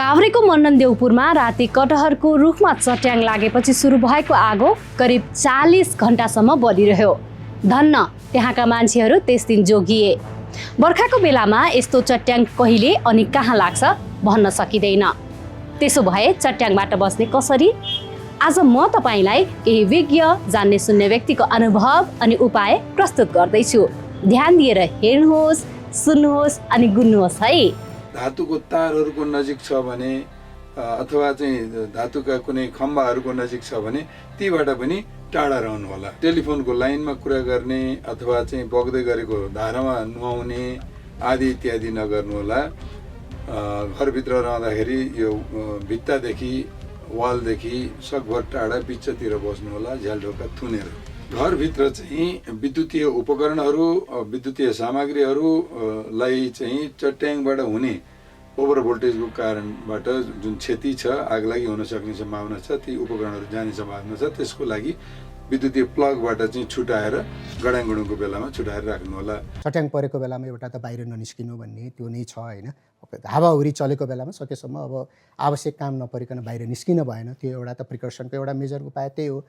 काभ्रेको मण्डन देउपुरमा राति कटहरको रुखमा चट्याङ लागेपछि सुरु भएको आगो करिब 40 घण्टासम्म बलिरह्यो। धन्न त्यहाँका मान्छेहरू त्यस दिन जोगिए। बर्खाको बेलामा यस्तो चट्याङ कहिले अनि कहाँ लाग्छ भन्न सकिँदैन। त्यसो भए चट्याङबाट बस्ने कसरी? आज म तपाईलाई केही विज्ञ जान्ने सुन्ने व्यक्तिको अनुभव अनि उपाय प्रस्तुत गर्दैछु। ध्यान दिएर हेर्नुहोस्, सुन्नुहोस् अनि गुन्नुहोस् है। धातुको तारहरूको नजिक छ भने अथवा चाहिँ धातुका कुनै खम्बाहरूको नजिक छ भने तीबाट पनि टाढा रहनु होला। टेलिफोनको लाइनमा कुरा गर्ने अथवा चाहिँ बग्दै गरेको धारामा नुहाउने आदि इत्यादि नगर्नु होला। घरभित्र रहँदाखेरि यो भित्तादेखि वालदेखि सकभर टाढा बिचतिर बस्नु होला, झ्यालढोका थुनेर। घरभित्र चाहिँ विद्युतीय उपकरणहरू, विद्युतीय सामग्रीहरूलाई चाहिँ चट्याङबाट हुने ओभर भोल्टेजको कारणबाट जुन क्षति छ, आगलागी हुन सक्ने सम्भावना छ, ती उपकरणहरू जाने सम्भावना छ। त्यसको लागि विद्युतीय प्लगबाट चाहिँ छुटाएर गडाङगुडुङको बेलामा छुटाएर राख्नु होला। चट्याङ परेको बेलामा एउटा त बाहिर ननिस्किनु भन्ने त्यो नै छ हैन। हावाहुरी चलेको बेलामा सकेसम्म अब आवश्यक काम नपरिकन बाहिर निस्किन भएन। त्यो एउटा त प्रिकर्सनको एउटा मेजर उपाय त्यही हो।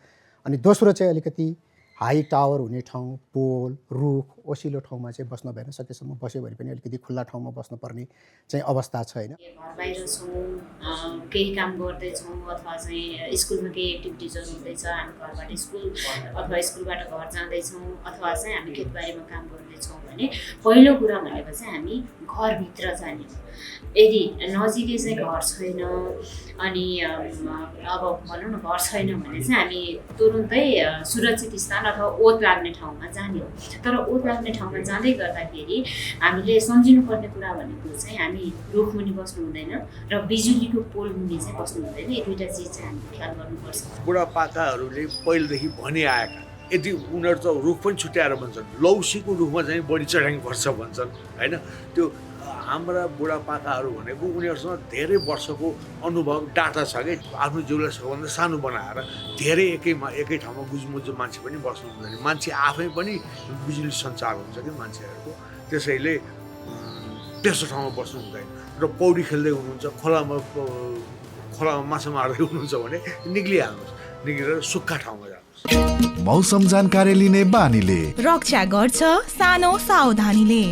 अनि दोस्रो चाहिँ अलिकति हाई टावर हुने ठाउँ, पोल, रुख, ओसिलो ठाउँमा चाहिँ बस्न भएन। सकेसम्म बस्यो भने पनि अलिकति खुल्ला ठाउँमा बस्नुपर्ने चाहिँ अवस्था छ हैन। घर बाहिर छौँ, केही काम गर्दैछौँ अथवा चाहिँ स्कुलमा केही एक्टिभिटिजहरू हुँदैछ, हामी घरबाट स्कुल अथवा स्कुलबाट घर जाँदैछौँ अथवा चाहिँ हामी खेतबारीमा काम गर्दैछौँ भने पहिलो कुरा भनेको चाहिँ हामी घरभित्र जाने। यदि नजिकै चाहिँ घर छैन अनि अब भनौँ न घर छैन भने चाहिँ हामी तुरुन्तै सुरक्षित स्थान अथवा ओत लाग्ने ठाउँमा जाने हो। तर ओत लाग्ने ठाउँमा जाँदै गर्दाखेरि हामीले सम्झिनुपर्ने कुरा भनेको चाहिँ हामी रुख मुनि बस्नु हुँदैन र बिजुलीको पोल मुनि चाहिँ बस्नु हुँदैन। यो दुईवटा चिज चाहिँ हामीले ख्याल गर्नुपर्छ। बुढापाकाहरूले पहिलेदेखि भनिआएका, यदि उनीहरू त रुख पनि छुट्याएर भन्छन्, लौसीको रुखमा चाहिँ बढी चट्याङ पर्छ भन्छन् हैन। त्यो हाम्रा बुढापाकाहरू भनेको उनीहरूसँग धेरै वर्षको अनुभव डाटा छ कि आफ्नो जिउलाई सबभन्दा सानो बनाएर धेरै एकै ठाउँमा गुजमुजु मान्छे पनि बस्नु हुँदैन। मान्छे आफै पनि बिजुली सञ्चार हुन्छ कि मान्छेहरूको, त्यसैले त्यस्तो ठाउँमा बस्नु हुँदैन। र पौडी खेल्दै हुनुहुन्छ, खोलामा माछा मार्दै हुनुहुन्छ भने निक्लिहाल्नुहोस्, निक्लेर सुक्खा ठाउँमा जानुहोस्। मौसम जानकारी लिने बानीले रक्षा गर्छ सानो सावधानीले।